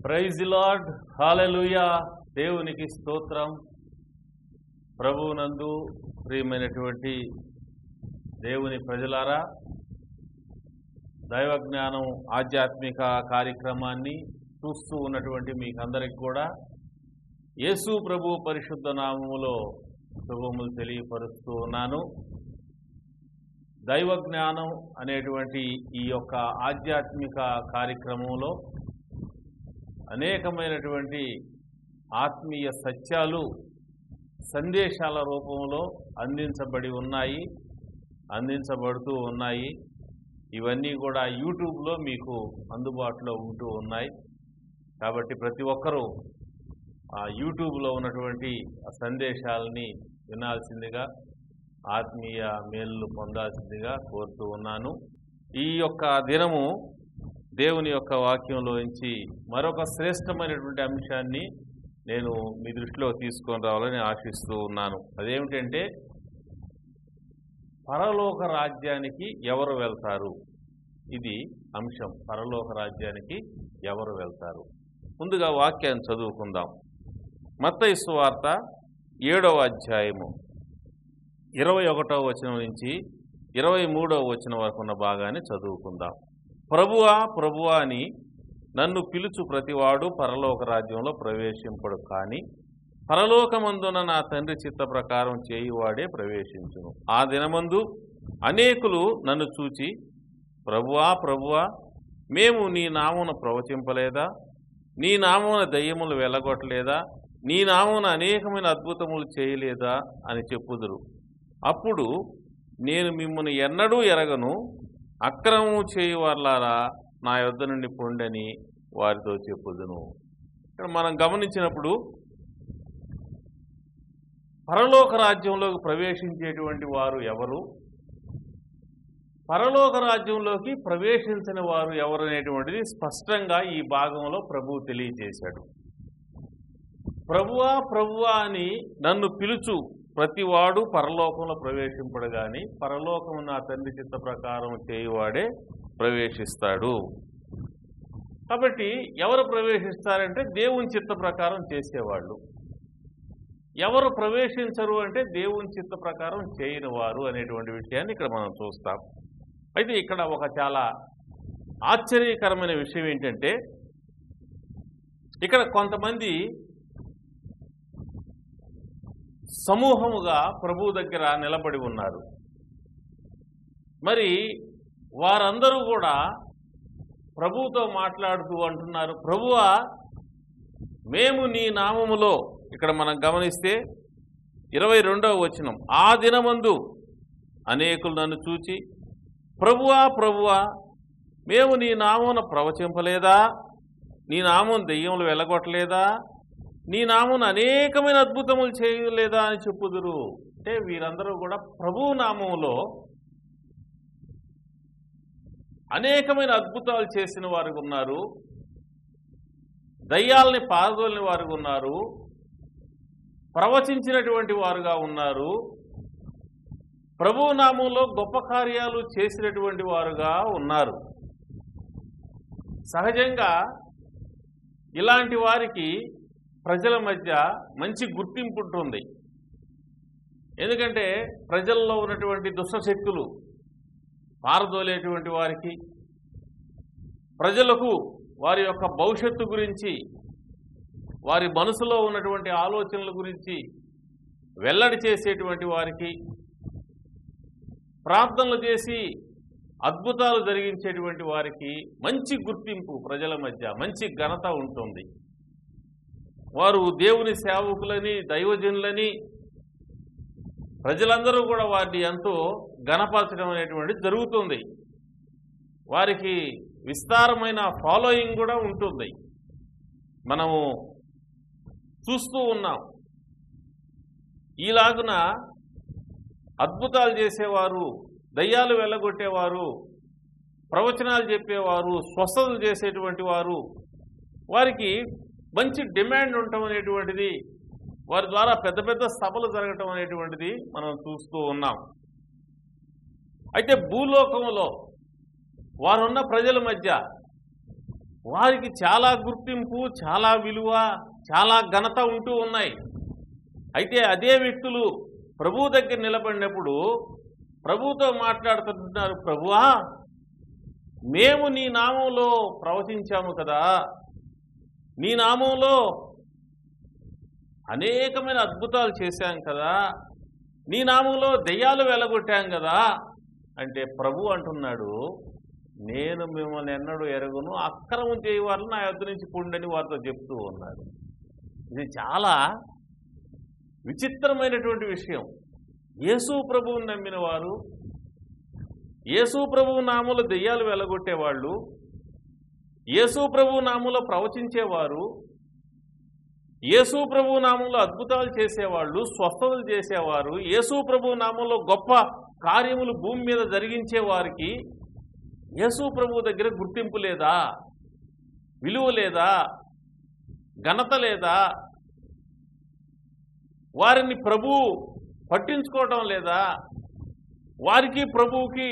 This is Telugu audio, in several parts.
ప్రైజ్ ది లార్డ్, హల్లెలూయా. దేవునికి స్తోత్రం. ప్రభువునందు ప్రియమైనటువంటి దేవుని ప్రజలారా, దైవ జ్ఞానం ఆధ్యాత్మిక కార్యక్రమాన్ని చూస్తూ ఉన్నటువంటి మీకందరికి కూడా యేసు ప్రభు పరిశుద్ధ నామములో శుభములు తెలియపరుస్తూ ఉన్నాను. దైవ జ్ఞానం అనేటువంటి ఈ యొక్క ఆధ్యాత్మిక కార్యక్రమంలో అనేకమైనటువంటి ఆత్మీయ సత్యాలు సందేశాల రూపంలో అందించబడుతూ ఉన్నాయి. ఇవన్నీ కూడా యూట్యూబ్లో మీకు అందుబాటులో ఉంటూ ఉన్నాయి. కాబట్టి ప్రతి ఒక్కరూ ఆ యూట్యూబ్లో ఉన్నటువంటి సందేశాలని వినాల్సిందిగా, ఆత్మీయ మేలు పొందాల్సిందిగా కోరుతూ ఉన్నాను. ఈ యొక్క దినము దేవుని యొక్క వాక్యంలోంచి మరొక శ్రేష్టమైనటువంటి అంశాన్ని నేను మీ దృష్టిలో తీసుకొని రావాలని ఆశిస్తూ ఉన్నాను. అదేమిటంటే, పరలోక రాజ్యానికి ఎవరు వెళ్తారు? ఇది అంశం. పరలోక రాజ్యానికి ఎవరు వెళ్తారు? ముందుగా వాక్యాన్ని చదువుకుందాం. మత్తయి సువార్త 7వ అధ్యాయము 21వ వచనం నుంచి 23వ వచనం వరకు ఉన్న భాగాన్ని చదువుకుందాం. ప్రభువా ప్రభువా అని నన్ను పిలుచు ప్రతివాడు పరలోక రాజ్యంలో ప్రవేశింపడు, కానీ పరలోకమందున నా తండ్రి చిత్త ప్రకారం చేయువాడే ప్రవేశించును. ఆ దినమందు అనేకులు నన్ను చూచి, ప్రభువా ప్రభువా, మేము నీ నామమున ప్రవచింపలేదా? నీ నామమున దయ్యములు వెళ్ళగొట్టలేదా? నీ నామమున అనేకమైన అద్భుతములు చేయలేదా అని చెప్పుదురు. అప్పుడు నేను మిమ్మల్ని ఎన్నడూ ఎరగను, అక్రమము చేయువార్లారా నా యొద్ద నుండి పొండని వారితో చెప్పుదును. ఇక్కడ మనం గమనించినప్పుడు పరలోక రాజ్యంలోకి ప్రవేశించేటువంటి వారు ఎవరు, పరలోక రాజ్యంలోకి ప్రవేశించిన వారు ఎవరు అనేటువంటిది స్పష్టంగా ఈ భాగంలో ప్రభువు తెలియజేశాడు. ప్రభువా ప్రభువా అని నన్ను పిలుచు ప్రతివాడు పరలోకంలో ప్రవేశింపడు, గాని పరలోకము నా తండ్రి చిత్త ప్రకారం చేయువాడే ప్రవేశిస్తాడు. కాబట్టి ఎవరు ప్రవేశిస్తారంటే దేవుని చిత్త ప్రకారం చేసేవాళ్ళు. ఎవరు ప్రవేశించరు అంటే దేవుని చిత్త ప్రకారం చేయని వారు అనేటువంటి విషయాన్ని ఇక్కడ మనం చూస్తాం. అయితే ఇక్కడ ఒక చాలా ఆశ్చర్యకరమైన విషయం ఏంటంటే, ఇక్కడ కొంతమంది సమూహముగా ప్రభు దగ్గర నిలబడి ఉన్నారు. మరి వారందరూ కూడా ప్రభువుతో మాట్లాడుతూ అంటున్నారు, ప్రభువా మేము నీ నామములో, ఇక్కడ మనం గమనిస్తే 22వ వచనం, ఆ దినమందు అనేకులు నన్ను చూచి, ప్రభువా ప్రభువా, మేము నీ నామమున ప్రవచింపలేదా? నీ నామం దెయ్యములు వెళ్ళగొట్టలేదా? నీ నామమున అనేకమైన అద్భుతములు చేయలేదా అని చెప్పుదురు. అంటే వీరందరూ కూడా ప్రభువు నామములో అనేకమైన అద్భుతాలు చేసిన వారు ఉన్నారు, దయ్యాలని పారదోలిన వారు ఉన్నారు, ప్రవచించినటువంటి వారుగా ఉన్నారు, ప్రభువు నామంలో గొప్ప కార్యాలు చేసినటువంటి వారుగా ఉన్నారు. సహజంగా ఇలాంటి వారికి ప్రజల మధ్య మంచి గుర్తింపు ఉంటుంది. ఎందుకంటే ప్రజల్లో ఉన్నటువంటి దుష్టశక్తులు పారదోలేటువంటి వారికి, ప్రజలకు వారి యొక్క భవిష్యత్తు గురించి, వారి మనసులో ఉన్నటువంటి ఆలోచనల గురించి వెల్లడి చేసేటువంటి వారికి, ప్రార్థనలు చేసి అద్భుతాలు జరిగించేటువంటి వారికి మంచి గుర్తింపు, ప్రజల మధ్య మంచి ఘనత ఉంటుంది. వారు దేవుని సేవకులని, దైవజనులని ప్రజలందరూ కూడా వారిని ఎంతో ఘనపరచడం అనేటువంటిది జరుగుతుంది. వారికి విస్తారమైన ఫాలోయింగ్ కూడా ఉంటుంది. మనము చూస్తూ ఉన్నాం. ఈలాగున అద్భుతాలు చేసేవారు, దయ్యాలు వెళ్ళగొట్టేవారు, ప్రవచనాలు చెప్పేవారు, స్వస్థతలు చేసేటువంటి వారు, వారికి మంచి డిమాండ్ ఉండటం అనేటువంటిది, వారి ద్వారా పెద్ద పెద్ద సభలు జరగటం అనేటువంటిది మనం చూస్తూ ఉన్నాం. అయితే భూలోకంలో వారున్న ప్రజల మధ్య వారికి చాలా గుర్తింపు, చాలా విలువ, చాలా ఘనత ఉంటూ ఉన్నాయి. అయితే అదే వ్యక్తులు ప్రభువు దగ్గర నిలబడినప్పుడు ప్రభువుతో మాట్లాడుతున్నారు, ప్రభువా మేము నీ నామంలో ప్రవచించాము కదా, నీ నామంలో అనేకమైన అద్భుతాలు చేశాం కదా, నీ నామంలో దెయ్యాలు వెలగొట్టాం కదా అంటే ప్రభు అంటున్నాడు, నేను మిమ్మల్ని ఎన్నడూ ఎరగను, అక్రమం చేయవారు నా యొద్ద నుంచి పొండని వారితో చెప్తూ ఉన్నాడు. ఇది చాలా విచిత్రమైనటువంటి విషయం. యేసు ప్రభువుని నమ్మిన వారు, యేసు ప్రభువు నామంలో దెయ్యాలు వెలగొట్టేవాళ్ళు, యేసు ప్రభువు నామంలో ప్రవచించేవారు, యేసు ప్రభువు నామంలో అద్భుతాలు చేసేవాళ్ళు, స్వస్థతలు చేసేవారు, యేసు ప్రభువు నామంలో గొప్ప కార్యములు భూమి మీద జరిగించే వారికి యేసు ప్రభువు దగ్గర గుర్తింపు లేదా, విలువ లేదా, ఘనత లేదా, వారిని ప్రభువు పట్టించుకోవటం లేదా, వారికి ప్రభువుకి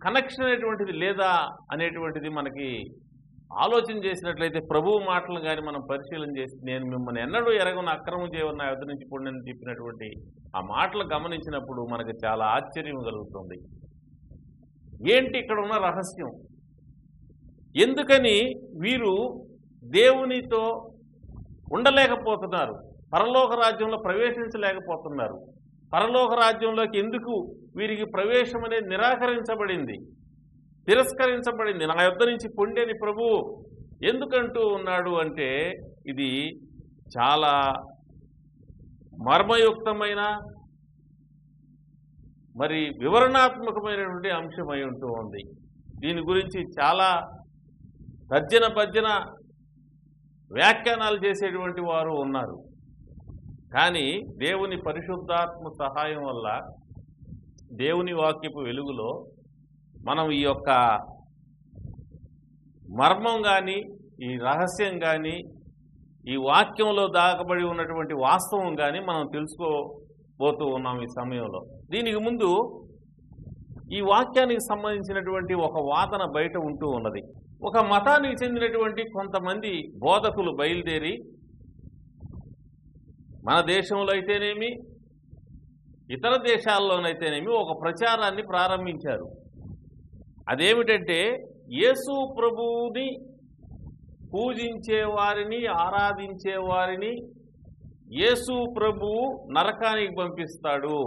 కనెక్షన్ అనేటువంటిది లేదా అనేటువంటిది మనకి ఆలోచన చేసినట్లయితే ప్రభువు మాటలు కానీ మనం పరిశీలన చేసి, నేను మిమ్మల్ని ఎన్నడూ ఎరగను, అక్రమం చేయవని నా యొద్ద నుంచి పొండని చెప్పినటువంటి ఆ మాటలు గమనించినప్పుడు మనకు చాలా ఆశ్చర్యం కలుగుతుంది. ఏంటి ఇక్కడ ఉన్న రహస్యం? ఎందుకని వీరు దేవునితో ఉండలేకపోతున్నారు, పరలోక రాజ్యంలో ప్రవేశించలేకపోతున్నారు? పరలోక రాజ్యంలోకి ఎందుకు వీరికి ప్రవేశం అనేది నిరాకరించబడింది, తిరస్కరించబడింది? నా యొద్ద నుంచి పొండేని ప్రభువు ఎందుకంటూ ఉన్నాడు అంటే ఇది చాలా మర్మయుక్తమైన మరి వివరణాత్మకమైనటువంటి అంశమై ఉంటూ ఉంది. దీని గురించి చాలా తర్జన భర్జన వ్యాఖ్యానాలు చేసేటువంటి వారు ఉన్నారు. కానీ దేవుని పరిశుద్ధాత్మ సహాయం వల్ల, దేవుని వాక్యపు వెలుగులో మనం ఈ యొక్క మర్మం కానీ, ఈ రహస్యం కానీ, ఈ వాక్యంలో దాగబడి ఉన్నటువంటి వాస్తవం కానీ మనం తెలుసుకోబోతూ ఉన్నాం ఈ సమయంలో. దీనికి ముందు ఈ వాక్యానికి సంబంధించినటువంటి ఒక వాదన బయట ఉంటూ ఉన్నది. ఒక మతానికి చెందినటువంటి కొంతమంది బోధకులు బయలుదేరి మన దేశంలో అయితేనేమి, ఇతర దేశాల్లోనైతేనేమి ఒక ప్రచారాన్ని ప్రారంభించారు. అదేమిటంటే యేసు ప్రభువుని పూజించే వారిని, ఆరాధించే వారిని యేసు ప్రభువు నరకానికి పంపిస్తాడు,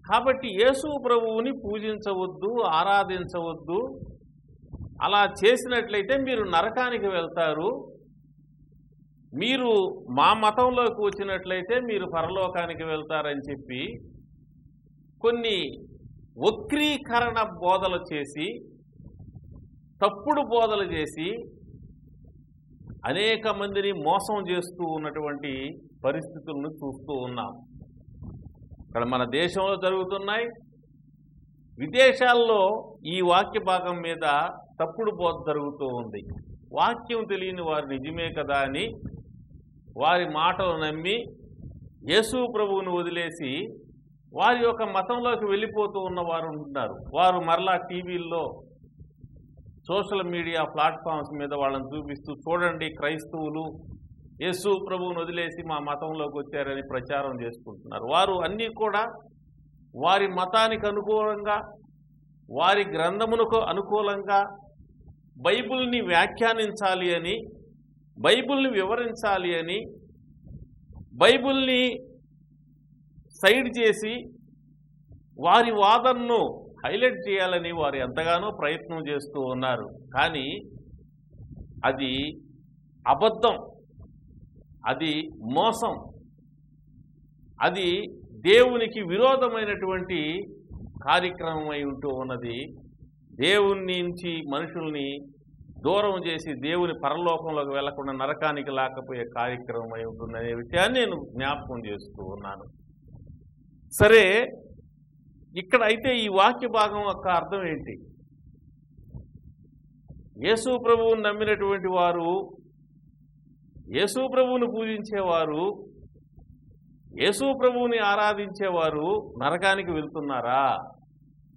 కాబట్టి యేసు ప్రభువుని పూజించవద్దు, ఆరాధించవద్దు, అలా చేసినట్లయితే మీరు నరకానికి వెళ్తారు, మీరు మా మతంలోకి వచ్చినట్లయితే మీరు పరలోకానికి వెళ్తారని చెప్పి కొన్ని వక్రీకరణ బోధలు చేసి, తప్పుడు బోధలు చేసి అనేక మందిని మోసం చేస్తూ ఉన్నటువంటి పరిస్థితులను చూస్తూ ఉన్నాం. ఇక్కడ మన దేశంలో జరుగుతున్నాయి, విదేశాల్లో ఈ వాక్య భాగం మీద తప్పుడు బోధ జరుగుతూ ఉంది. వాక్యం తెలియని వారు నిజమే కదా అని వారి మాటలు నమ్మి యేసు ప్రభువును వదిలేసి వారి యొక్క మతంలోకి వెళ్ళిపోతూ ఉన్నవారు ఉంటున్నారు. వారు మరలా టీవీల్లో, సోషల్ మీడియా ప్లాట్ఫామ్స్ మీద వాళ్ళని చూపిస్తూ, చూడండి క్రైస్తవులు యేసు ప్రభువును వదిలేసి మా మతంలోకి వచ్చారని ప్రచారం చేసుకుంటున్నారు. వారు అన్నీ కూడా వారి మతానికి అనుకూలంగా, వారి గ్రంథమునకు అనుకూలంగా బైబిల్ని వ్యాఖ్యానించాలి అని, బైబిల్ని వివరించాలి అని, బైబిల్ని సైడ్ చేసి వారి వాదనను హైలైట్ చేయాలని వారు ఎంతగానో ప్రయత్నం చేస్తూ ఉన్నారు. కానీ అది అబద్ధం, అది మోసం, అది దేవునికి విరోధమైనటువంటి కార్యక్రమం అయి ఉంటూ ఉన్నది. దేవుని నుంచి మనుషుల్ని దూరం చేసి దేవుని పరలోకంలోకి వెళ్లకుండా నరకానికి లాకపోయే కార్యక్రమం అయి ఉంటుందనే విషయాన్ని నేను జ్ఞాపకం చేస్తూ ఉన్నాను. సరే, ఇక్కడ అయితే ఈ వాక్య భాగం యొక్క అర్థం ఏంటి? యేసు ప్రభువుని నమ్మినటువంటి వారు, యేసు ప్రభువుని పూజించేవారు, యేసు ప్రభువుని ఆరాధించేవారు నరకానికి వెళ్తున్నారా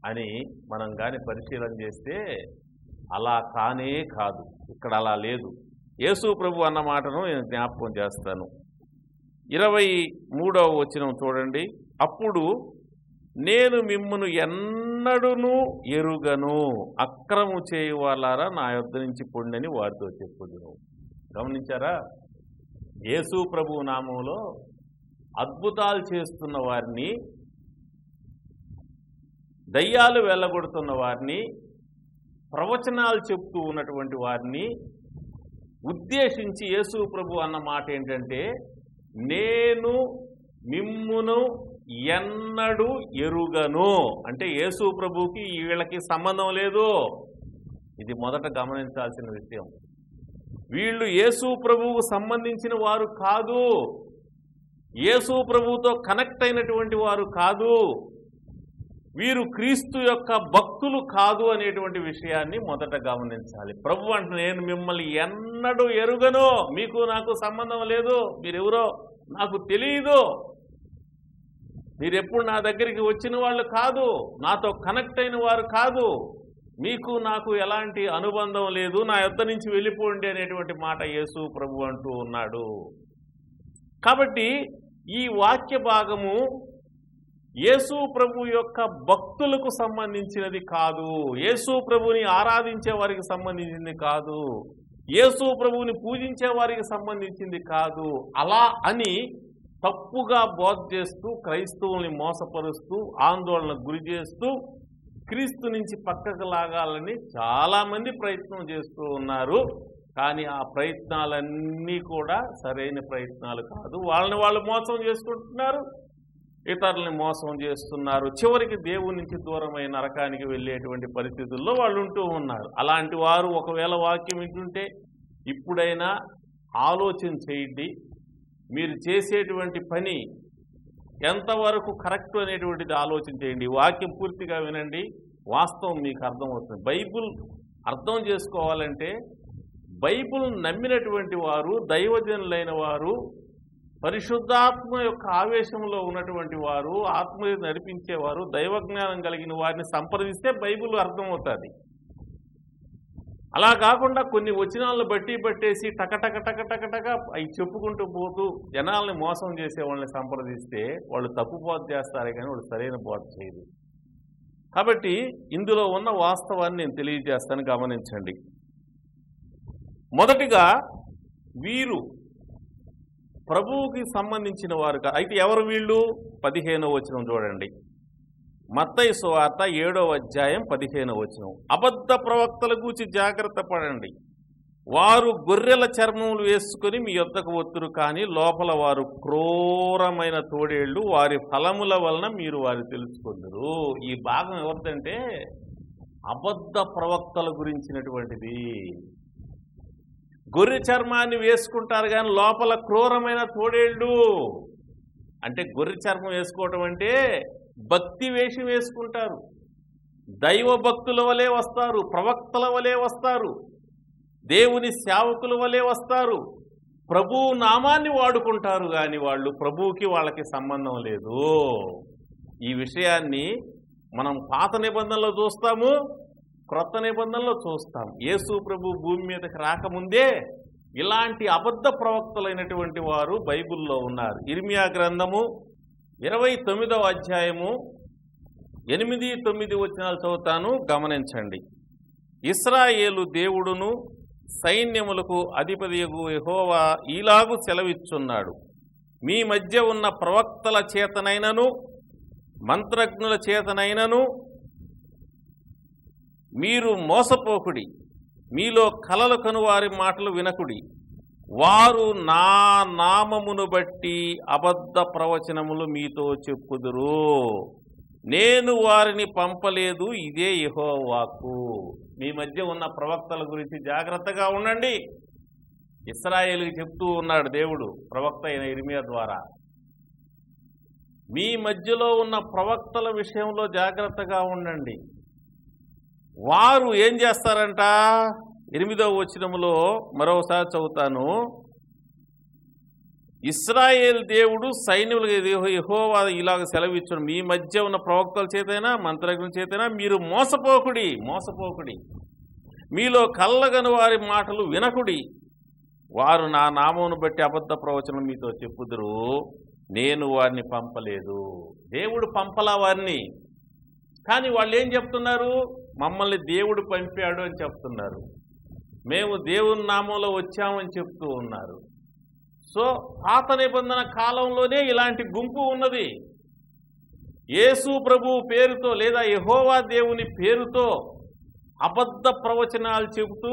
అని మనం కానీ పరిశీలన చేస్తే అలా కానే కాదు. ఇక్కడ అలా లేదు. యేసు ప్రభు అన్న మాటను నేను జ్ఞాపకం చేస్తాను. 23వ వచనం చూడండి. అప్పుడు నేను మిమ్మును ఎన్నడూను ఎరుగను, అక్రము చేయువాలారా నా యొద్ద నుంచి పొండని వారితో చెప్పుదును. గమనించారా? యేసు ప్రభు నామంలో అద్భుతాలు చేస్తున్న వారిని, దయ్యాలు వెళ్ళగొడుతున్న వారిని, ప్రవచనాలు చెప్తూ ఉన్నటువంటి వారిని ఉద్దేశించి యేసు ప్రభు అన్న మాట ఏంటంటే, నేను మిమ్మును ఎన్నడూ ఎరుగను. అంటే యేసు ప్రభుకి వీళ్ళకి సంబంధం లేదు. ఇది మొదట గమనించాల్సిన విషయం. వీళ్ళు యేసు ప్రభువుకు సంబంధించిన వారు కాదు, యేసు ప్రభువుతో కనెక్ట్ అయినటువంటి వారు కాదు, వీరు క్రీస్తు యొక్క భక్తులు కాదు అనేటువంటి విషయాన్ని మొదట గమనించాలి. ప్రభు అంటే నేను మిమ్మల్ని ఎన్నడూ ఎరుగను, మీకు నాకు సంబంధం లేదు, మీరెవరో నాకు తెలియదు, మీరెప్పుడు నా దగ్గరికి వచ్చిన వాళ్ళు కాదు, నాతో కనెక్ట్ అయిన వారు కాదు, మీకు నాకు ఎలాంటి అనుబంధం లేదు, నా యొద్ద నుంచి వెళ్ళిపోండి అనేటువంటి మాట యేసు ప్రభు అంటూ ఉన్నాడు. కాబట్టి ఈ వాక్య భాగము యేసు ప్రభు యొక్క భక్తులకు సంబంధించినది కాదు, యేసు ప్రభుని ఆరాధించే వారికి సంబంధించింది కాదు, యేసు ప్రభువుని పూజించే వారికి సంబంధించింది కాదు. అలా అని తప్పుగా బోధ చేస్తూ, క్రైస్తవుల్ని మోసపరుస్తూ, ఆందోళనకు గురి చేస్తూ, క్రీస్తు నుంచి పక్కకు లాగాలని చాలామంది ప్రయత్నం చేస్తూ ఉన్నారు. కానీ ఆ ప్రయత్నాలన్నీ కూడా సరైన ప్రయత్నాలు కాదు. వాళ్ళని వాళ్ళు మోసం చేసుకుంటున్నారు, ఇతరులని మోసం చేస్తున్నారు. చివరికి దేవుని నుంచి దూరమైన నరకానికి వెళ్ళేటువంటి పరిస్థితుల్లో వాళ్ళు ఉంటూ ఉన్నారు. అలాంటి వారు ఒకవేళ వాక్యం వింటుంటే ఇప్పుడైనా ఆలోచన చేయండి. మీరు చేసేటువంటి పని ఎంతవరకు కరెక్ట్ అనేటువంటిది ఆలోచన చేయండి. వాక్యం పూర్తిగా వినండి, వాస్తవం మీకు అర్థమవుతుంది. బైబుల్ అర్థం చేసుకోవాలంటే బైబుల్ నమ్మినటువంటి వారు, దైవజనులైన వారు, పరిశుద్ధాత్మ యొక్క ఆవేశంలో ఉన్నటువంటి వారు, ఆత్మ నడిపించేవారు, దైవజ్ఞానం కలిగిన వారిని సంప్రదిస్తే బైబుల్ అర్థమవుతుంది. అలా కాకుండా కొన్ని వచనాలను పట్టేసి టకటక అవి చెప్పుకుంటూ పోతూ జనాల్ని మోసం చేసే వాళ్ళని సంప్రదిస్తే వాళ్ళు తప్పు బోధ చేస్తారే కానీ వాళ్ళు సరైన బోధ చేయదు. కాబట్టి ఇందులో ఉన్న వాస్తవాన్ని నేను తెలియజేస్తాను, గమనించండి. మొదటిగా వీరు ప్రభువుకి సంబంధించిన వారు. అయితే ఎవరు వీళ్ళు? 15వ వచనం చూడండి. మత్తయి సువార్త 7వ అధ్యాయం 15వ వచనం. అబద్ధ ప్రవక్తల గూర్చి జాగ్రత్త పడండి. వారు గొర్రెల చర్మములు వేసుకుని మీ యొద్దకు వత్తురు, కానీ లోపల వారు క్రూరమైన తోడేళ్లు, వారి ఫలముల వలన మీరు వారు తెలుసుకుందరు. ఈ భాగం ఎవరిదంటే అబద్ధ ప్రవక్తల గురించినటువంటిది. గొర్రె చర్మాన్ని వేసుకుంటారు కానీ లోపల క్రూరమైన తోడేళ్ళు. అంటే గొర్రె చర్మం వేసుకోవటం అంటే భక్తి వేషం వేసుకుంటారు, దైవ భక్తుల వలె వస్తారు, ప్రవక్తల వలె వస్తారు, దేవుని సేవకుల వలె వస్తారు, ప్రభువు నామాన్ని వాడుకుంటారు, కానీ వాళ్ళు ప్రభువుకి వాళ్ళకి సంబంధం లేదు. ఈ విషయాన్ని మనం పాత నిబంధనలో చూస్తాము, క్రొత్త నిబంధనలో చూస్తాం. యేసు ప్రభు భూమి మీదకి రాకముందే ఇలాంటి అబద్ధ ప్రవక్తలైనటువంటి వారు బైబిల్లో ఉన్నారు. ఇర్మియా గ్రంథము 29వ అధ్యాయము 8-9 వచనాలు చదువుతాను, గమనించండి. ఇశ్రాయేలు దేవుడును సైన్యములకు అధిపతియగు యెహోవా ఈలాగు సెలవిచ్చున్నాడు, మీ మధ్య ఉన్న ప్రవక్తల చేతనైనను మంత్రజ్ఞుల చేతనైనను మీరు మోసపోకుడి, మీలో కలలు కనువారి మాటలు వినకుడి. వారు నా నామమును బట్టి అబద్ధ ప్రవచనములు మీతో చెప్పుదురు, నేను వారిని పంపలేదు, ఇదే యెహోవా వాక్కు. మీ మధ్య ఉన్న ప్రవక్తల గురించి జాగ్రత్తగా ఉండండి. ఇశ్రాయేలుకి చెప్తూ ఉన్నాడు దేవుడు ప్రవక్త అయిన ఇర్మియా ద్వారా. మీ మధ్యలో ఉన్న ప్రవక్తల విషయంలో జాగ్రత్తగా ఉండండి. వారు ఏం చేస్తారంట? 8వ వచనములో మరోసారి చదువుతాను. ఇశ్రాయేల్ దేవుడు సైన్యములకు యెహోవా ఇలాగ సెలవిచ్చును, మీ మధ్య ఉన్న ప్రవక్తల చేతైనా మంత్రజ్ఞుల చేతైనా మీరు మోసపోకుడి. మీలో కల్లగని వారి మాటలు వినకుడి. వారు నా నామమును బట్టి అబద్ధ ప్రవచనం మీతో చెప్పుదురు, నేను వారిని పంపలేదు. దేవుడు పంపలా వారిని. కానీ వాళ్ళు ఏం చెప్తున్నారు? మమ్మల్ని దేవుడు పంపాడు అని చెప్తున్నారు. మేము దేవుని నామంలో వచ్చామని చెప్తూ ఉన్నారు. సో పాత నిబంధన కాలంలోనే ఇలాంటి గుంపు ఉన్నది. యేసు ప్రభు పేరుతో లేదా యెహోవా దేవుని పేరుతో అబద్ధ ప్రవచనాలు చెబుతూ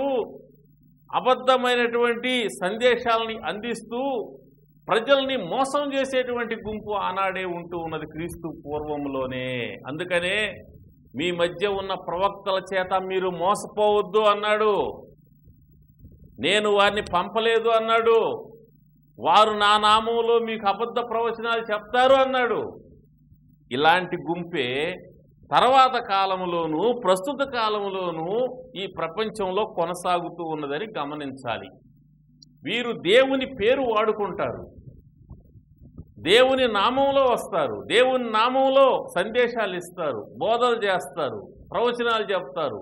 అబద్ధమైనటువంటి సందేశాలని అందిస్తూ ప్రజల్ని మోసం చేసేటువంటి గుంపు ఆనాడే ఉంటూ ఉన్నది, క్రీస్తు పూర్వంలోనే. అందుకనే మీ మధ్య ఉన్న ప్రవక్తల చేత మీరు మోసపోవద్దు అన్నాడు. నేను వారిని పంపలేదు అన్నాడు. వారు నా నామంలో మీకు అబద్ధ ప్రవచనాలు చెప్తారు అన్నాడు. ఇలాంటి గుంపే తర్వాత కాలంలోనూ ప్రస్తుత కాలంలోనూ ఈ ప్రపంచంలో కొనసాగుతూ ఉన్నదని గమనించాలి. వీరు దేవుని పేరు వాడుకుంటారు, దేవుని నామంలో వస్తారు, దేవుని నామంలో సందేశాలు ఇస్తారు, బోధలు చేస్తారు, ప్రవచనాలు చెప్తారు,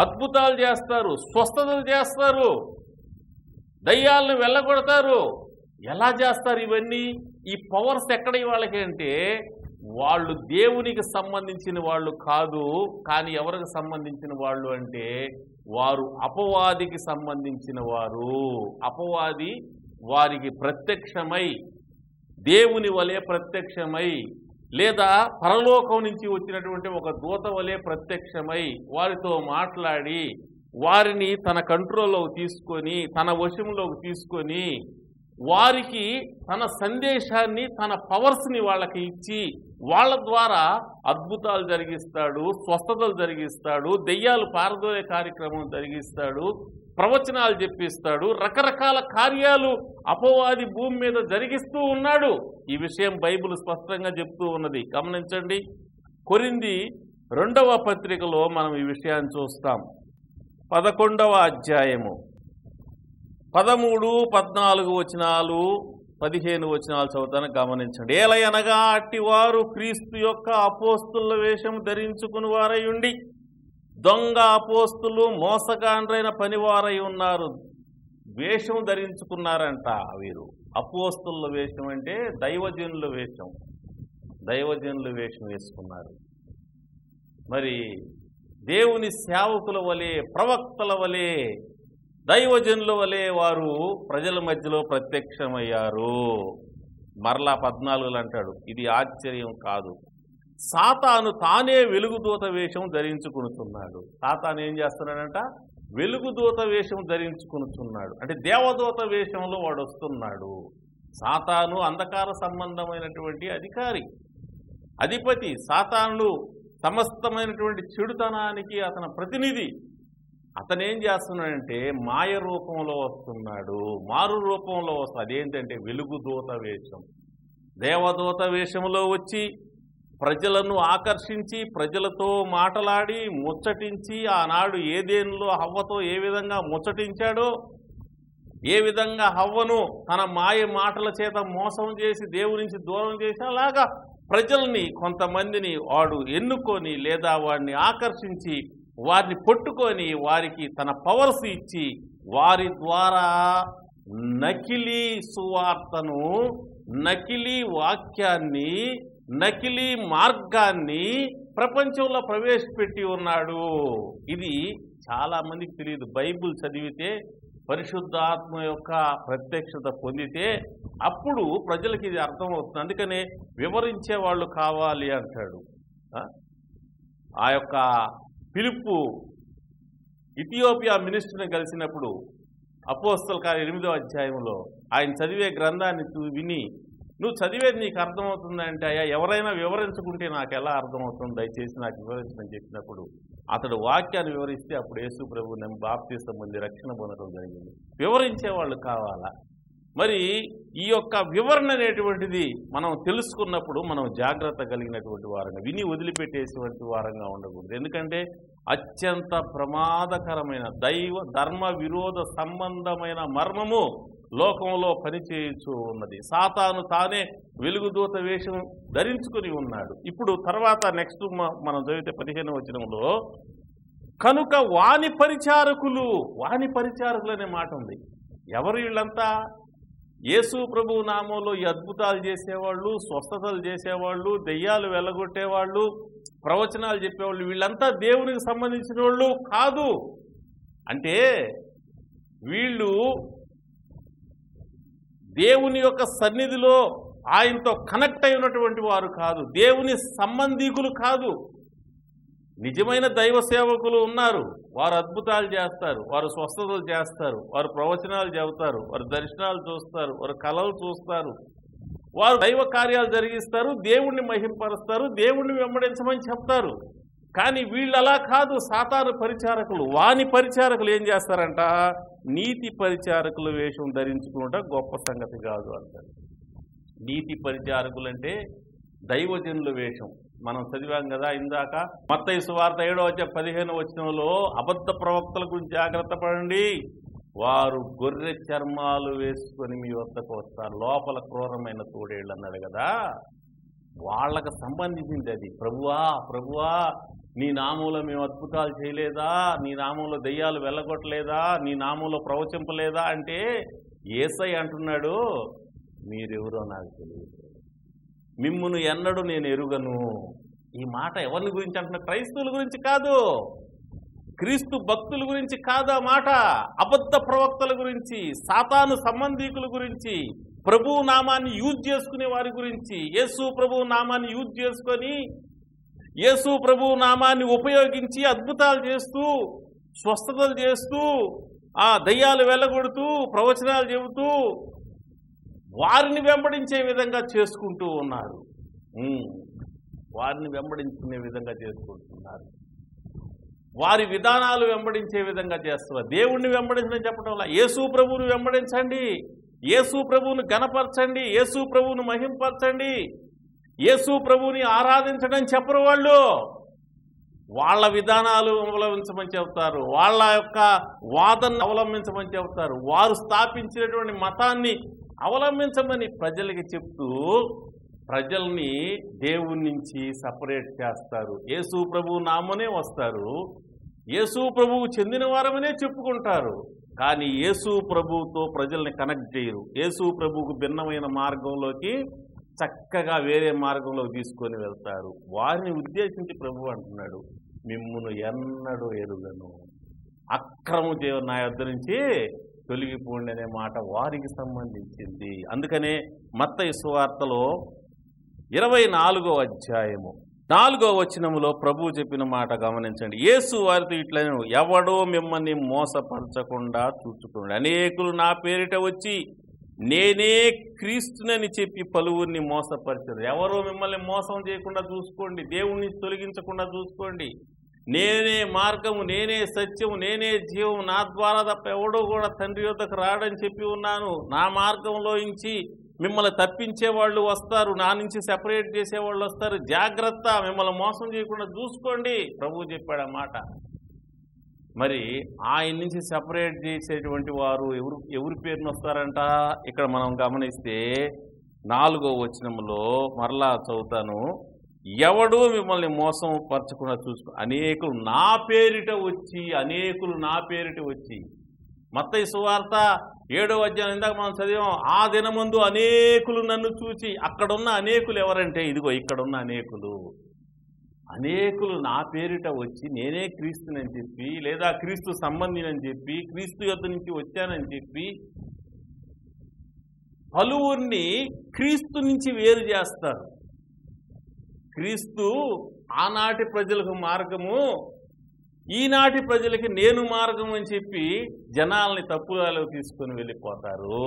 అద్భుతాలు చేస్తారు, స్వస్థతలు చేస్తారు, దయ్యాలను వెళ్ళగొడతారు. ఎలా చేస్తారు ఇవన్నీ? ఈ పవర్స్ ఎక్కడ వాళ్ళకి అంటే వాళ్ళు దేవునికి సంబంధించిన వాళ్ళు కాదు. కానీ ఎవరికి సంబంధించిన వాళ్ళు అంటే వారు అపవాదికి సంబంధించిన వారు. అపవాది వారికి ప్రత్యక్షమై, దేవుని వలె ప్రత్యక్షమై, లేదా పరలోకం నుంచి వచ్చినటువంటి ఒక దూత వలె ప్రత్యక్షమై వారితో మాట్లాడి వారిని తన కంట్రోల్లోకి తీసుకొని, తన వశంలోకి తీసుకొని, వారికి తన సందేశాన్ని, తన పవర్స్ని వాళ్ళకి ఇచ్చి వాళ్ళ ద్వారా అద్భుతాలు జరిగిస్తాడు, స్వస్థతలు జరిగిస్తాడు, దెయ్యాలు పారదోలే కార్యక్రమం జరిగిస్తాడు, ప్రవచనాలు చెప్పిస్తాడు, రకరకాల కార్యాలు అపవాది భూమి మీద జరిగిస్తూ ఉన్నాడు. ఈ విషయం బైబిల్ స్పష్టంగా చెప్తూ ఉన్నది. గమనించండి, కొరింథీ 2వ పత్రికలో మనం ఈ విషయాన్ని చూస్తాం. 11వ అధ్యాయము 13, 14 వచనాలు, 15 వచనాలు చదువుతాను, గమనించండి. ఏలయనగా అట్టివారు క్రీస్తు యొక్క అపోస్తుల వేషం ధరించుకుని వారై ఉండి దొంగ అపోస్తులు, మోసగాండ్రైన పనివారై ఉన్నారు. వేషం ధరించుకున్నారంట వీరు. అపోస్తుల వేషం అంటే దైవజనుల వేషం, దైవజనుల వేషం వేసుకున్నారు. మరి దేవుని సేవకుల వలె, ప్రవక్తల వలె, దైవజనుల వలె వారు ప్రజల మధ్యలో ప్రత్యక్షమయ్యారు. మరలా 14 అంటాడు, ఇది ఆశ్చర్యం కాదు, సాతాను తానే వెలుగుదూత వేషం ధరించుకునుచున్నాడు. సాతాను ఏం చేస్తున్నాడంట? వెలుగుదూత వేషం ధరించుకునుచున్నాడు. అంటే దేవదూత వేషంలో వాడు వస్తున్నాడు. సాతాను అంధకార సంబంధమైనటువంటి అధిపతి. సాతాను సమస్తమైనటువంటి చెడుతనానికి అతని ప్రతినిధి. అతను ఏం చేస్తున్నాడంటే మాయ రూపంలో వస్తున్నాడు, మారు రూపంలో వస్తుంది. అదేంటంటే వెలుగుదూత వేషం. దేవదూత వేషంలో వచ్చి ప్రజలను ఆకర్షించి, ప్రజలతో మాటలాడి, ముచ్చటించి, ఆనాడు ఏదేనులో హవ్వతో ఏ విధంగా ముచ్చటించాడో, ఏ విధంగా హవ్వను తన మాయ మాటల చేత మోసం చేసి దేవుడి నుంచి దూరం చేసి, అలాగా ప్రజల్ని కొంతమందిని వాడు ఎన్నుకొని లేదా వాడిని ఆకర్షించి వారిని పట్టుకొని వారికి తన పవర్స్ ఇచ్చి వారి ద్వారా నకిలీ సువార్తను, నకిలీ వాక్యాన్ని, నకిలీ మార్గాన్ని ప్రపంచంలో ప్రవేశపెట్టి ఉన్నాడు. ఇది చాలా మందికి తెలియదు. బైబిల్ చదివితే, పరిశుద్ధాత్మ యొక్క ప్రత్యక్షత పొందితే అప్పుడు ప్రజలకి ఇది అర్థమవుతుంది. అందుకనే వివరించే వాళ్ళు కావాలి అంటాడు. ఆ యొక్క ఫిలిప్పు ఇథియోపియా మినిస్టర్ని కలిసినప్పుడు అపోస్తల కార్యం 8వ అధ్యాయంలో ఆయన చదివే గ్రంథాన్ని విని, నువ్వు చదివేది నీకు అర్థమవుతుందంటే, అయ్యా ఎవరైనా వివరించుకుంటే నాకు ఎలా అర్థమవుతుంది, దయచేసి నాకు వివరించమని చెప్పినప్పుడు అతడు వాక్యాన్ని వివరిస్తే అప్పుడు యేసు ప్రభు నేను బాప్తిసం పొంది రక్షణ పొందడం జరిగింది. వివరించేవాళ్ళు కావాలా? మరి ఈ యొక్క వివరణ అనేటువంటిది మనం తెలుసుకున్నప్పుడు మనం జాగ్రత్త కలిగినటువంటి వారంగా, విని వదిలిపెట్టేటువంటి వారంగా ఉండకూడదు. ఎందుకంటే అత్యంత ప్రమాదకరమైన ధర్మ విరోధ సంబంధమైన మర్మము లోకంలో పనిచేయచ్చు ఉన్నది. సాతాను తానే వెలుగుదూత వేషం ధరించుకుని ఉన్నాడు. ఇప్పుడు తర్వాత నెక్స్ట్ మనం చదివితే 15వ వచనంలో, కనుక వాని పరిచారకులు అనే మాట ఉంది. ఎవరు వీళ్ళంతా? యేసు ప్రభు నామంలో ఈ అద్భుతాలు చేసేవాళ్ళు, స్వస్థతలు చేసేవాళ్ళు, దెయ్యాలు వెళ్ళగొట్టేవాళ్ళు, ప్రవచనాలు చెప్పేవాళ్ళు, వీళ్ళంతా దేవునికి సంబంధించిన వాళ్ళు కాదు. అంటే వీళ్ళు దేవుని యొక్క సన్నిధిలో ఆయనతో కనెక్ట్ అయి ఉన్నటువంటి వారు కాదు, దేవుని సంబంధీకులు కాదు. నిజమైన దైవ సేవకులు ఉన్నారు, వారు అద్భుతాలు చేస్తారు, వారు స్వస్థతలు చేస్తారు, వారు ప్రవచనాలు చెబుతారు, వారు దర్శనాలు చూస్తారు, వారు కళలు చూస్తారు, వారు దైవ కార్యాలు జరిగిస్తారు, దేవుణ్ణి మహింపరుస్తారు, దేవుణ్ణి వెంబడించమని చెప్తారు. కానీ వీళ్ళు అలా కాదు, సాతాను పరిచారకులు. వాని పరిచారకులు ఏం చేస్తారంట? నీతి పరిచారకుల వేషం ధరించుకుంటా గొప్ప సంగతి కాదు అంటారు. నీతి పరిచారకులు అంటే దైవజనుల వేషం. మనం చదివాం కదా ఇందాక, మత్తయి సువార్త 7:15 అబద్ధ ప్రవక్తల గురించి జాగ్రత్త పడండి, వారు గొర్రె చర్మాలు వేసుకొని మీ వద్దకు వస్తారు, లోపల క్రూరమైన తోడేళ్ళు అన్నాడు కదా. వాళ్ళకు సంబంధించింది అది. ప్రభువా నీ నామంలో మేము అద్భుతాలు చేయలేదా, నీ నామంలో దెయ్యాలు వెళ్ళగొట్టలేదా, నీ నామంలో ప్రవచింపలేదా అంటే యేసయ్య అంటున్నాడు, మీరెవరో నాకు తెలియదు, మిమ్మును ఎన్నడూ నేను ఎరుగను. ఈ మాట ఎవరిని గురించి అంటున్నా? క్రైస్తవుల గురించి కాదు, క్రీస్తు భక్తుల గురించి కాదు. ఆ మాట అబద్ధ ప్రవక్తల గురించి, సాతాను సంబంధీకుల గురించి, ప్రభు నామాన్ని యూజ్ చేసుకునే వారి గురించి. యేసు ప్రభు నామాన్ని యూజ్ చేసుకొని, యేసు ప్రభు నామాన్ని ఉపయోగించి అద్భుతాలు చేస్తూ, స్వస్థతలు చేస్తూ, ఆ దయ్యాలు వెళ్ళగొడుతూ, ప్రవచనాలు చెబుతూ వారిని వెంబడించే విధంగా చేసుకుంటూ ఉన్నారు. వారిని వెంబడించుకునే విధంగా చేసుకుంటున్నారు, వారి విధానాలు వెంబడించే విధంగా చేస్తున్నారు. దేవుణ్ణి వెంబడించని చెప్పడం వల్ల యేసు ప్రభువుని వెంబడించండి, యేసు ప్రభువుని గణపరచండి, యేసు ప్రభువుని మహింపరచండి, యేసు ప్రభువుని ఆరాధించడం చెప్పరు. వాళ్ళు వాళ్ళ విధానాలు అవలంబించమని చెబుతారు, వాళ్ళ యొక్క వాదనను అవలంబించమని చెబుతారు, వారు స్థాపించినటువంటి మతాన్ని అవలంబించమని ప్రజలకి చెప్తూ ప్రజల్ని దేవుని నుంచి సపరేట్ చేస్తారు. యేసు ప్రభువు నామనే వస్తారు, యేసు ప్రభువు చెందిన వారమనే చెప్పుకుంటారు, కానీ యేసు ప్రభువుతో ప్రజల్ని కనెక్ట్ చేయరు. యేసు ప్రభువుకు భిన్నమైన మార్గంలోకి చక్కగా వేరే మార్గంలోకి తీసుకొని వెళ్తారు. వారిని ఉద్దేశించి ప్రభు అంటున్నాడు, మిమ్మును ఎన్నడూ ఎరుగను, అక్రమ దేవుడు నా యొద్ద నుంచి తొలగిపోండి అనే మాట వారికి సంబంధించింది. అందుకనే మత్తయి సువార్తలో 24:4 ప్రభువు చెప్పిన మాట గమనించండి. యేసు వారితో ఇట్లనే, ఎవడో మిమ్మల్ని మోసపరచకుండా చూసుకోండి. అనేకులు నా పేరిట వచ్చి నేనే క్రీస్తునని చెప్పి పలువురిని మోసపరిచారు. ఎవరో మిమ్మల్ని మోసం చేయకుండా చూసుకోండి, దేవుణ్ణి తొలగించకుండా చూసుకోండి. నేనే మార్గము, నేనే సత్యము, నేనే జీవము, నా ద్వారా తప్ప ఎవడో కూడా తండ్రి యొద్దకు రాడని చెప్పి ఉన్నాను. నా మార్గంలో నుంచి మిమ్మల్ని తప్పించే వాళ్ళు వస్తారు, నా నుంచి సెపరేట్ చేసేవాళ్ళు వస్తారు, జాగ్రత్త, మిమ్మల్ని మోసం చేయకుండా చూసుకోండి ప్రభువు చెప్పాడు ఆ మాట. మరి ఆయన నుంచి సెపరేట్ చేసేటువంటి వారు ఎవరి పేరుని వస్తారంట? ఇక్కడ మనం గమనిస్తే 4వ వచనంలో మరలా చదువుతాను, ఎవడు మిమ్మల్ని మోసం పరచకుండా చూసుకో, అనేకులు నా పేరిట వచ్చి. మత్తయి సువార్త 7వ అధ్యాయం ఇందాక మనం చదివాం, ఆ దినమందు అనేకులు నన్ను చూచి. అక్కడున్న అనేకులు ఎవరంటే ఇదిగో ఇక్కడున్న అనేకులు నా పేరిట వచ్చి నేనే క్రీస్తునని చెప్పి, లేదా క్రీస్తు సంబంధినని చెప్పి, క్రీస్తు యొద్ద నుంచి వచ్చానని చెప్పి పలువురిని క్రీస్తు నుంచి వేరు చేస్తారు. క్రీస్తు ఆనాటి ప్రజలకు మార్గము, ఈనాటి ప్రజలకి నేను మార్గం అని చెప్పి జనాల్ని తప్పులలో తీసుకొని వెళ్ళిపోతారు.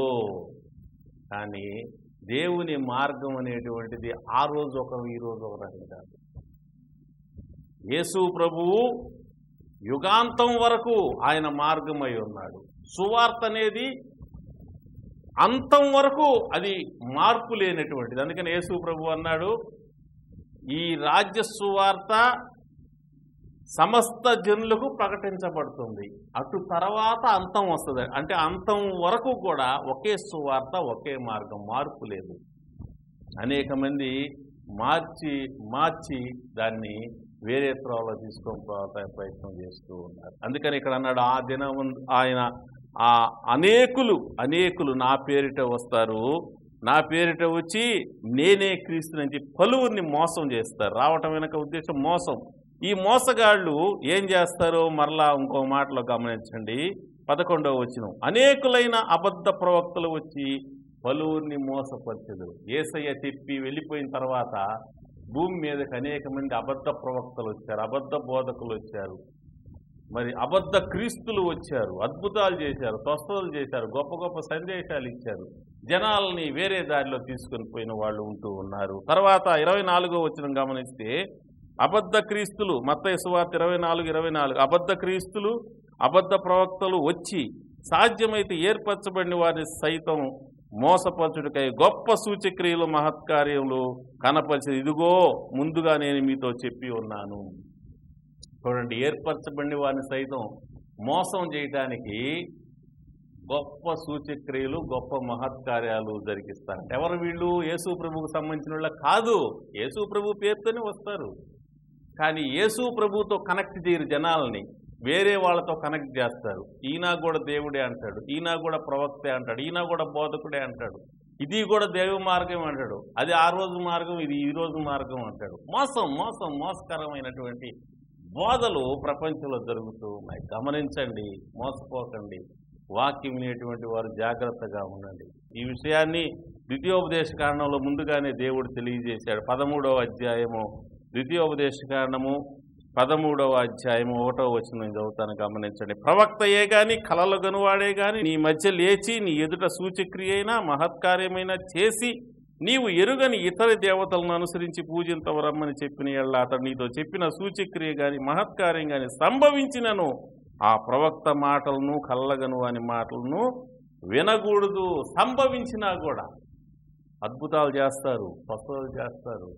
కానీ దేవుని మార్గం అనేటువంటిది ఆ రోజు ఒకరు ఈ రోజు ఒకరు కాదు. యేసు ప్రభువు యుగాంతం వరకు ఆయన మార్గమై ఉన్నాడు. సువార్త అనేది అంతం వరకు అది మార్పు లేనటువంటిది. అందుకని యేసు ప్రభు అన్నాడు, ఈ రాజ్య సువార్త సమస్త జనులకు ప్రకటించబడుతుంది, అటు తర్వాత అంతం వస్తుంది. అంటే అంతం వరకు కూడా ఒకే సువార్త, ఒకే మార్గం, మార్పు లేదు. అనేక మంది మార్చి దాన్ని వేరే త్రోవలో తీసుకొని పోవటానికి ప్రయత్నం చేస్తూ ఉన్నారు. అందుకని ఇక్కడ అన్నాడు, ఆ దినం ఆయన ఆ అనేకులు నా పేరిట వస్తారు, నా పేరిట వచ్చి నేనే క్రీస్తు నుంచి పలువురిని మోసం చేస్తారు. రావటం వెనక ఉద్దేశం మోసం. ఈ మోసగాళ్ళు ఏం చేస్తారో మరలా ఇంకో మాటలో గమనించండి. 11వ వచనం, అనేకులైన అబద్ధ ప్రవక్తలు వచ్చి పలువురిని మోసపరచదు. యేసయ్య చెప్పి వెళ్ళిపోయిన తర్వాత భూమి మీదకి అనేక మంది అబద్ధ ప్రవక్తలు వచ్చారు, అబద్ధ బోధకులు వచ్చారు, మరి అబద్ధ క్రీస్తులు వచ్చారు, అద్భుతాలు చేశారు, స్వస్థతలు చేశారు, గొప్ప గొప్ప సందేశాలు ఇచ్చారు, జనాలని వేరే దారిలో తీసుకొని పోయిన వాళ్ళు ఉంటూ ఉన్నారు. తర్వాత 24వ వచనం గమనిస్తే, అబద్ధ క్రీస్తులు, మత్తయి సువార్త 24:24, అబద్ధ క్రీస్తులు అబద్ధ ప్రవక్తలు వచ్చి సాధ్యమైతే ఏర్పరచబడిన వారిని సైతం మోసపరచుడికై గొప్ప సూచక్రియలు మహత్కార్యములు కనపరిచేది ఇదిగో ముందుగా నేను మీతో చెప్పి ఉన్నాను. చూడండి, ఏర్పరచబడిన వారిని సైతం మోసం చేయటానికి గొప్ప సూచక్రియలు, గొప్ప మహత్కార్యాలు జరిగిస్తారు. ఎవరు వీళ్ళు? యేసు ప్రభువుకు సంబంధించిన వాళ్ళ కాదు. యేసు ప్రభు పేరుతోనే వస్తారు, కానీ యేసు ప్రభుతో కనెక్ట్ చేయరు, జనాలని వేరే వాళ్ళతో కనెక్ట్ చేస్తారు. ఈయన కూడా దేవుడే అంటాడు, ఈయన కూడా ప్రవక్తే అంటాడు, ఈయన కూడా బోధకుడే అంటాడు, ఇది కూడా దేవ మార్గం అంటాడు, అది ఆ రోజు మార్గం, ఇది ఈ రోజు మార్గం అంటాడు. మోసకరమైనటువంటి బోధలు ప్రపంచంలో జరుగుతూ ఉన్నాయి. గమనించండి, మోసపోకండి. వాక్యం వినేటువంటి వారు జాగ్రత్తగా ఉండండి. ఈ విషయాన్ని ద్వితీయోపదేశ కాండంలో ముందుగానే దేవుడు తెలియజేశాడు. 13వ అధ్యాయము ద్వితీయోపదేశ కాండము 13వ అధ్యాయము 1వ వచనం చదువుతాను, గమనించండి. ప్రవక్తయే గాని కలలు గనువాడే గాని నీ మధ్య లేచి నీ ఎదుట సూచక్రియ అయినా మహత్కార్యమైనా చేసి నీవు ఎరుగని ఇతర దేవతలను అనుసరించి పూజింతవరమ్మని చెప్పిన ఎళ్ళ అతడు నీతో చెప్పిన సూచక్రియ గాని మహత్కార్యం గాని సంభవించినను ఆ ప్రవక్త మాటలను కళ్ళగను అని మాటలను వినకూడదు. సంభవించినా కూడా అద్భుతాలు చేస్తారు, స్వస్థతలు చేస్తారు,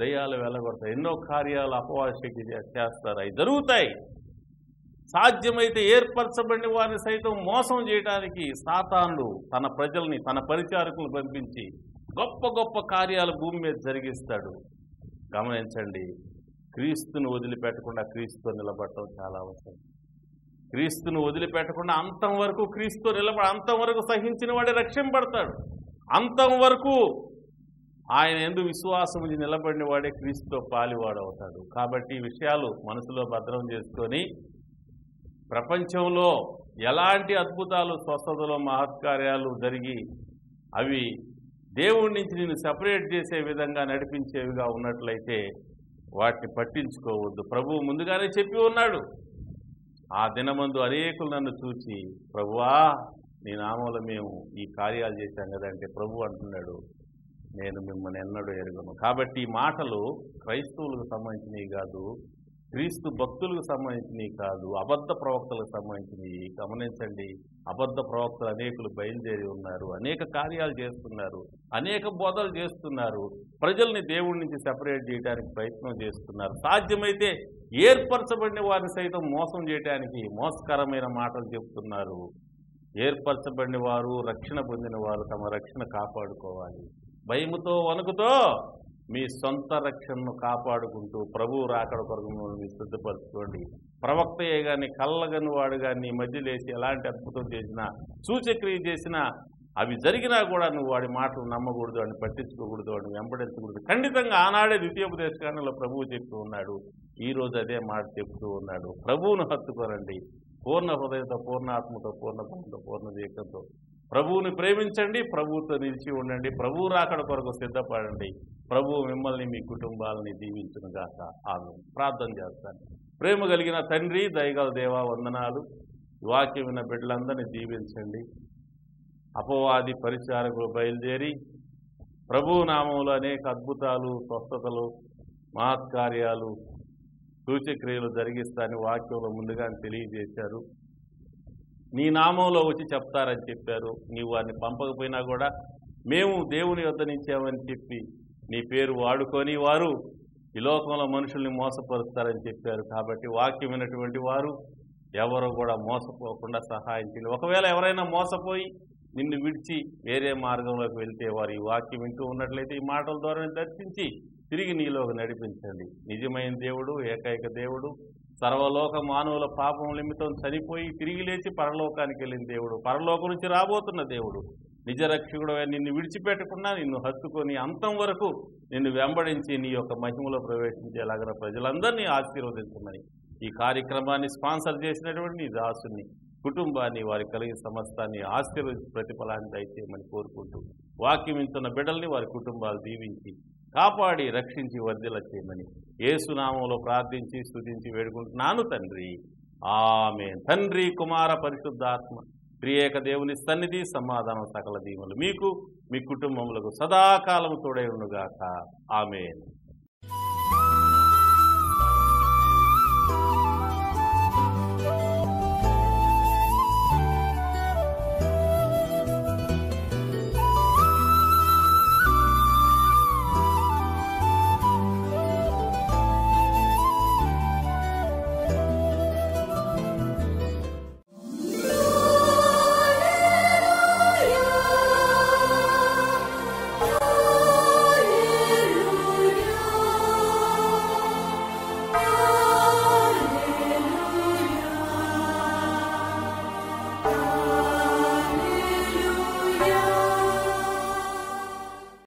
దయ్యాలు వెళ్ళగొడతారు, ఎన్నో కార్యాలు అపవాదశక్తి చేస్తారు, అవి జరుగుతాయి. సాధ్యమైతే ఏర్పరచబడిన వారిని సైతం మోసం చేయడానికి సాతానుడు తన ప్రజల్ని, తన పరిచారకులు పంపించి గొప్ప గొప్ప కార్యాలు భూమి మీద జరిగిస్తాడు. గమనించండి, క్రీస్తును వదిలిపెట్టకుండా క్రీస్తుతో నిలబడటం చాలా అవసరం. క్రీస్తును వదిలిపెట్టకుండా అంతం వరకు క్రీస్తుతో అంతం వరకు సహించిన వాడే రక్షింపబడతాడు. అంతం వరకు ఆయన యందు విశ్వాసం ఉంచి నిలబడిన వాడే క్రీస్తుతో పాలివాడు అవుతాడు. కాబట్టి ఈ విషయాలు మనసులో భద్రం చేసుకొని ప్రపంచంలో ఎలాంటి అద్భుతాలు, స్వస్థతలు, మహత్కార్యాలు జరిగి అవి దేవుడి నుంచి నిన్ను సెపరేట్ చేసే విధంగా నడిపించేవిగా ఉన్నట్లయితే వాటిని పట్టించుకోవద్దు. ప్రభువు ముందుగానే చెప్పి ఉన్నాడు, ఆ దినమందు అనేకులు నన్ను చూచి ప్రభువా నీ నామంలో మేము ఈ కార్యాలు చేశాం కదంటే ప్రభు అంటున్నాడు, నేను మిమ్మల్ని ఎన్నడూ ఎరుగను. కాబట్టి ఈ మాటలు క్రైస్తవులకు సంబంధించినవి కాదు, క్రీస్తు భక్తులకు సంబంధించినవి కాదు, అబద్ధ ప్రవక్తలకు సంబంధించినవి. గమనించండి, అబద్ధ ప్రవక్తలు అనేకులు బయలుదేరి ఉన్నారు, అనేక కార్యాలు చేస్తున్నారు, అనేక బోధలు చేస్తున్నారు, ప్రజల్ని దేవుడి నుంచి సెపరేట్ చేయడానికి ప్రయత్నం చేస్తున్నారు. సాధ్యమైతే ఏర్పరచబడిన వారిని సైతం మోసం చేయడానికి మోసకరమైన మాటలు చెప్తున్నారు. ఏర్పరచబడిన వారు, రక్షణ పొందిన వారు తమ రక్షణ కాపాడుకోవాలి. భయముతో వణుకుతో మీ సొంత రక్షణను కాపాడుకుంటూ ప్రభువు రాకడ కొరకు మిమ్మల్ని సిద్ధపరచుకోండి. ప్రవక్తయే కానీ కళ్ళగని వాడు కానీ మధ్య లేచి ఎలాంటి అద్భుతం చేసినా, సూచక్రియ చేసినా, అవి జరిగినా కూడా నువ్వు వాడి మాటలు నమ్మకూడదు, వాడిని పట్టించుకోకూడదు, వాడిని వెంబడించకూడదు. ఖండితంగా ఆనాడే ద్వితీయోపదేశ కాండంలో ప్రభువు చెప్తూ ఉన్నాడు, ఈరోజు అదే మాట చెప్తూ ఉన్నాడు. ప్రభువును హత్తుకోరండి, పూర్ణ హృదయంతో, పూర్ణ ఆత్మతో, పూర్ణ బలంతో, పూర్ణ దీక్షతో ప్రభువుని ప్రేమించండి, ప్రభువుతో నిలిచి ఉండండి, ప్రభువు రాకడ కొరకు సిద్ధపడండి. ప్రభువు మిమ్మల్ని, మీ కుటుంబాలని దీవించునుగాక. ఆమేన్. ప్రార్థన చేస్తాను. ప్రేమ కలిగిన తండ్రి, దయగల దేవా వందనాలు. వాక్యం విన్న బిడ్డలందరినీ దీవించండి. అపవాది పరిచారకులు బయలుదేరి ప్రభువు నామంలో అనేక అద్భుతాలు, స్వస్థతలు, మహత్కార్యాలు, సూచక్రియలు జరిగిస్తారని వాక్యంలో ముందుగానే తెలియజేశారు. నీ నామంలో వచ్చి చెప్తారని చెప్పారు. నీవు వారిని పంపకపోయినా కూడా మేము దేవుని యొద్ద నుంచామని చెప్పి నీ పేరు వాడుకొని వారు ఈ లోకంలో మనుషుల్ని మోసపరుస్తారని చెప్పారు. కాబట్టి వాక్యం విన్నటువంటి వారు ఎవరు కూడా మోసపోకుండా సహాయం చేయండి. ఒకవేళ ఎవరైనా మోసపోయి నిన్ను విడిచి వేరే మార్గంలోకి వెళ్తే వారు ఈ వాక్యం వింటూ ఉన్నట్లయితే ఈ మాటల ద్వారా దర్శించి తిరిగి నీలోకి నడిపించండి. నిజమైన దేవుడు, ఏకైక దేవుడు, సర్వలోక మానవుల పాపం నిమిత్తం చనిపోయి తిరిగి లేచి పరలోకానికి వెళ్ళిన దేవుడు, పరలోకం నుంచి రాబోతున్న దేవుడు, నిజరక్షకుడు నిన్ను విడిచిపెట్టకుండా నిన్ను హత్తుకొని అంతం వరకు నిన్ను వెంబడించి నీ యొక్క మహిమలో ప్రవేశించేలాగా ప్రజలందరినీ ఆశీర్వదించమని, ఈ కార్యక్రమాన్ని స్పాన్సర్ చేసినటువంటి నీ దాసుని కుటుంబాన్ని, వారి కలిగిన సమస్తాన్ని ఆశీర్వదించి ప్రతిఫలాన్ని దయచేయమని కోరుకుంటూ, వాక్యం వింటున్న బిడ్డల్ని వారి కుటుంబాలు దీవించి కాపాడి రక్షించి వర్ధిల్ల చేయమని యేసునామంలో ప్రార్థించి స్తుతించి వేడుకుంటున్నాను తండ్రి. ఆమేన్. తండ్రి, కుమార, పరిశుద్ధాత్మ త్రియేక దేవుని సన్నిధి, సమాధానం, సకల దీవెనలు మీకు మీ కుటుంబములకు సదాకాలము తోడై ఉండుగాక. ఆమేన్.